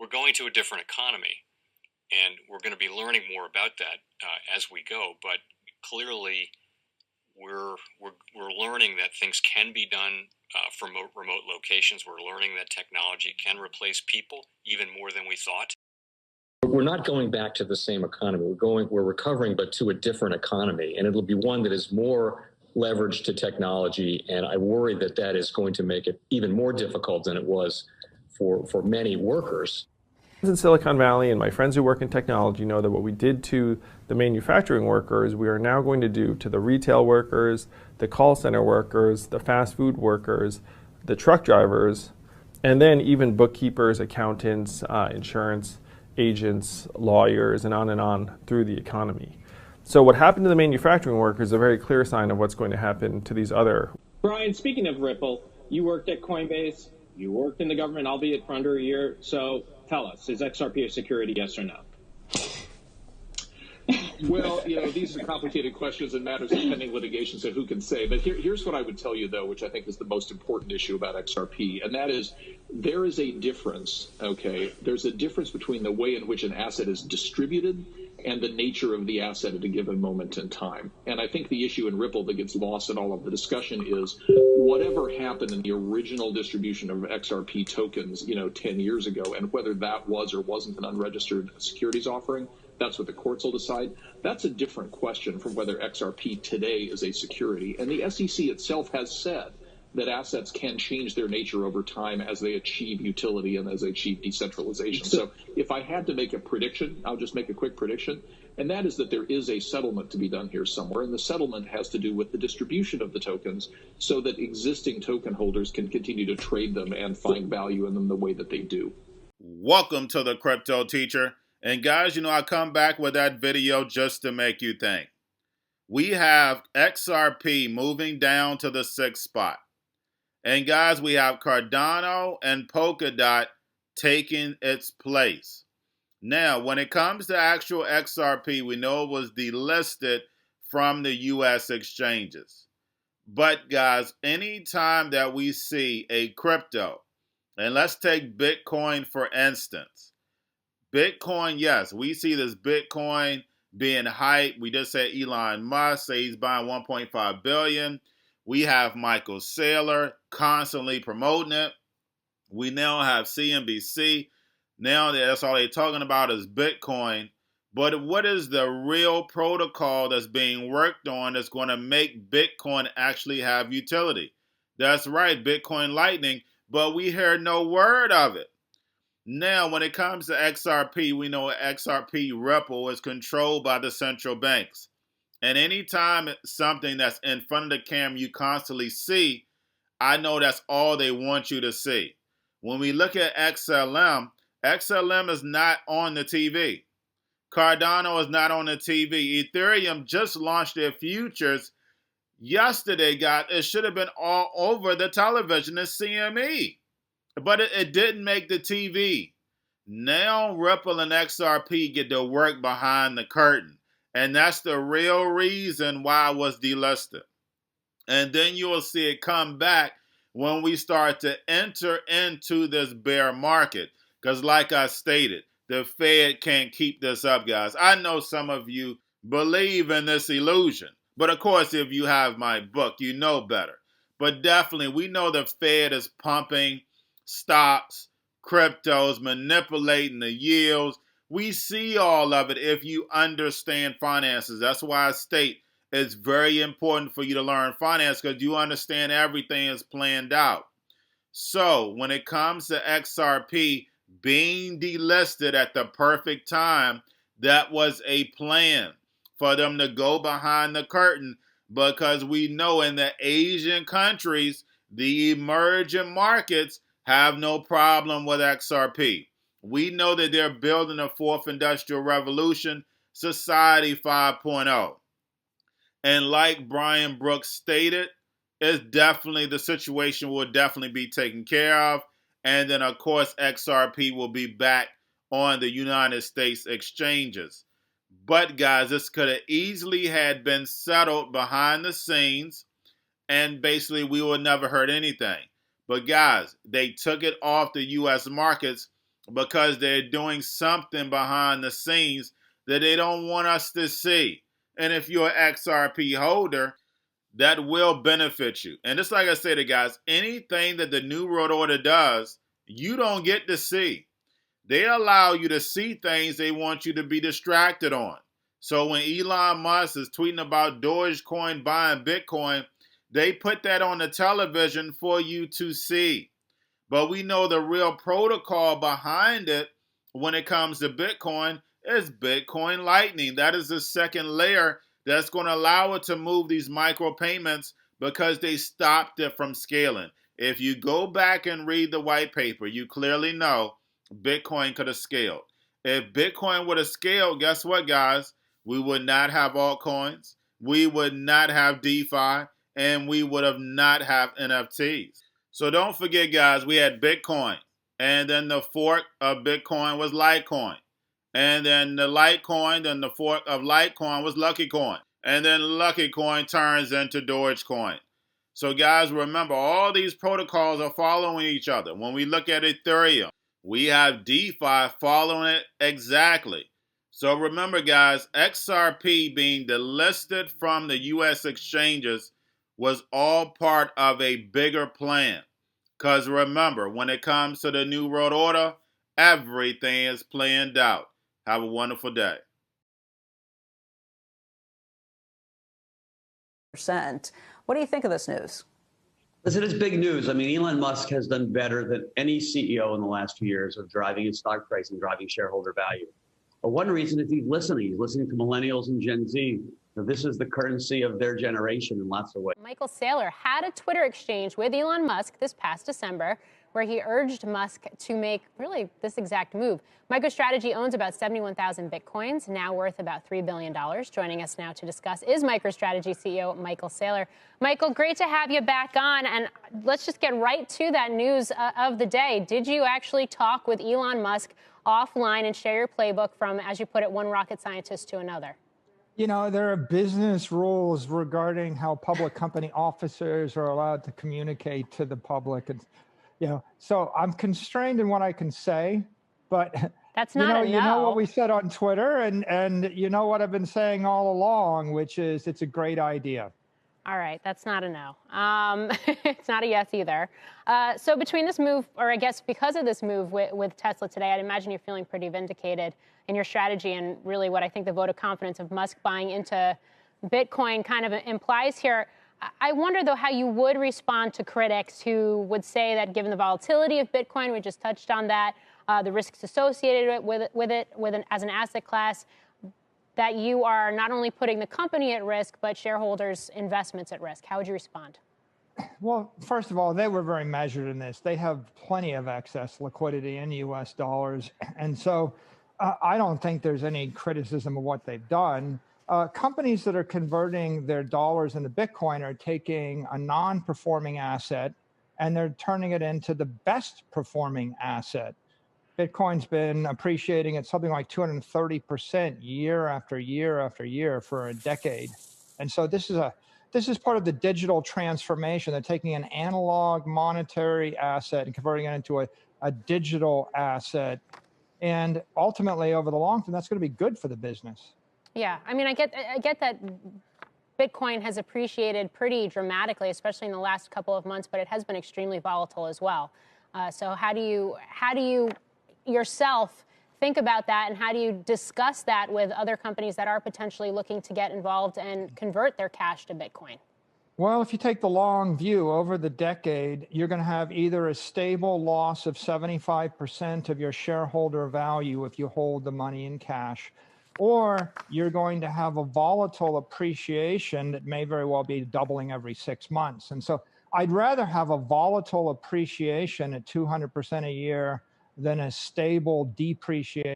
we're going to a different economy, and we're going to be learning more about that as we go. But clearly, we're learning that things can be done from remote locations. We're learning that technology can replace people even more than we thought. We're not going back to the same economy. We're recovering, but to a different economy, and it'll be one that is more leveraged to technology. And I worry that that is going to make it even more difficult than it was for many workers. In Silicon Valley, and my friends who work in technology know that what we did to the manufacturing workers, we are now going to do to the retail workers, the call center workers, the fast food workers, the truck drivers, and then even bookkeepers, accountants, insurance agents, lawyers, and on through the economy. So what happened to the manufacturing workers is a very clear sign of what's going to happen to these other. Brian, speaking of Ripple, you worked at Coinbase, you worked in the government, albeit for under a year. So tell us, is XRP a security, yes or no? Well, these are complicated questions and matters of pending litigation, so who can say? But here's what I would tell you, though, which I think is the most important issue about XRP, and that is there is a difference, okay? There's a difference between the way in which an asset is distributed and the nature of the asset at a given moment in time. And I think the issue in Ripple that gets lost in all of the discussion is whatever happened in the original distribution of XRP tokens, 10 years ago, and whether that was or wasn't an unregistered securities offering, that's what the courts will decide. That's a different question from whether XRP today is a security. And the SEC itself has said that assets can change their nature over time as they achieve utility and as they achieve decentralization. So if I had to make a prediction, I'll just make a quick prediction, and that is that there is a settlement to be done here somewhere. And the settlement has to do with the distribution of the tokens so that existing token holders can continue to trade them and find value in them the way that they do. Welcome to the Crypto Teacher. And guys, I come back with that video just to make you think. We have XRP moving down to the 6th spot. And guys, we have Cardano and Polkadot taking its place. Now, when it comes to actual XRP, we know it was delisted from the U.S. exchanges. But guys, anytime that we see a crypto, and let's take Bitcoin for instance. Bitcoin, yes, we see this Bitcoin being hyped. We just said Elon Musk say he's buying 1.5 billion. We have Michael Saylor constantly promoting it. We now have CNBC. Now that's all they're talking about is Bitcoin. But what is the real protocol that's being worked on that's going to make Bitcoin actually have utility? That's right, Bitcoin Lightning, but we hear no word of it. Now, when it comes to XRP, we know XRP Ripple is controlled by the central banks. And anytime something that's in front of the camera you constantly see, I know that's all they want you to see. When we look at XLM, XLM is not on the TV. Cardano is not on the TV. Ethereum just launched their futures yesterday, guys. It should have been all over the television, the CME. But it didn't make the TV. Now Ripple and XRP get to work behind the curtain. And that's the real reason why it was delisted. And then you will see it come back when we start to enter into this bear market. Because like I stated, the Fed can't keep this up, guys. I know some of you believe in this illusion. But of course, if you have my book, you know better. But definitely, we know the Fed is pumping stocks, cryptos, manipulating the yields. We see all of it if you understand finances. That's why I state it's very important for you to learn finance because you understand everything is planned out. So when it comes to XRP being delisted at the perfect time, that was a plan for them to go behind the curtain because we know in the Asian countries, the emerging markets have no problem with XRP. We know that they're building a 4th industrial revolution, Society 5.0. And like Brian Brooks stated, the situation will definitely be taken care of. And then, of course, XRP will be back on the United States exchanges. But, guys, this could have easily had been settled behind the scenes, and basically we would never heard anything. But, guys, they took it off the U.S. markets because they're doing something behind the scenes that they don't want us to see. And if you're an XRP holder, that will benefit you. And just like I said, guys, anything that the New World Order does, you don't get to see. They allow you to see things they want you to be distracted on. So when Elon Musk is tweeting about Dogecoin buying Bitcoin, they put that on the television for you to see. But we know the real protocol behind it when it comes to Bitcoin is Bitcoin Lightning. That is the second layer that's going to allow it to move these micropayments because they stopped it from scaling. If you go back and read the white paper, you clearly know Bitcoin could have scaled. If Bitcoin would have scaled, guess what, guys? We would not have altcoins, we would not have DeFi, and we would have not have NFTs. So don't forget, guys, we had Bitcoin, and then the fork of Bitcoin was Litecoin. And then the Litecoin, then the fork of Litecoin was Lucky Coin. And then Lucky Coin turns into Dogecoin. So guys, remember, all these protocols are following each other. When we look at Ethereum, we have DeFi following it exactly. So remember, guys, XRP being delisted from the U.S. exchanges was all part of a bigger plan. Because remember, when it comes to the New World Order, everything is planned out. Have a wonderful day. What do you think of this news? Listen, it's big news. I mean, Elon Musk has done better than any CEO in the last few years of driving his stock price and driving shareholder value. But one reason is he's listening. He's listening to millennials and Gen Z. This is the currency of their generation in lots of ways. Michael Saylor had a Twitter exchange with Elon Musk this past December where he urged Musk to make really this exact move. MicroStrategy owns about 71,000 Bitcoins, now worth about $3 billion. Joining us now to discuss is MicroStrategy CEO Michael Saylor. Michael, great to have you back on. And let's just get right to that news of the day. Did you actually talk with Elon Musk offline and share your playbook from, as you put it, one rocket scientist to another? You know, there are business rules regarding how public company officers are allowed to communicate to the public. And, you know, so I'm constrained in what I can say, but that's not you know what we said on Twitter, and you know what I've been saying all along, which is it's a great idea. All right, that's not a no. It's not a yes either. So between this move, or I guess because of this move with Tesla today, I'd imagine you're feeling pretty vindicated in your strategy and really what I think the vote of confidence of Musk buying into Bitcoin kind of implies here. I wonder, though, how you would respond to critics who would say that given the volatility of Bitcoin, we just touched on that, the risks associated with it as an asset class, that you are not only putting the company at risk, but shareholders' investments at risk. How would you respond? Well, first of all, they were very measured in this. They have plenty of excess liquidity in U.S. dollars. And so I don't think there's any criticism of what they've done. Companies that are converting their dollars into Bitcoin are taking a non-performing asset and they're turning it into the best performing asset. Bitcoin's been appreciating at something like 230% year after year after year for a decade. And so this is part of the digital transformation. They're taking an analog monetary asset and converting it into a digital asset. And ultimately, over the long term, that's going to be good for the business. Yeah, I mean, I get that Bitcoin has appreciated pretty dramatically, especially in the last couple of months, but it has been extremely volatile as well. So how do you yourself think about that, and how do you discuss that with other companies that are potentially looking to get involved and convert their cash to Bitcoin? Well, if you take the long view over the decade, you're going to have either a stable loss of 75% of your shareholder value if you hold the money in cash, or you're going to have a volatile appreciation that may very well be doubling every 6 months. And so I'd rather have a volatile appreciation at 200% a year than a stable depreciation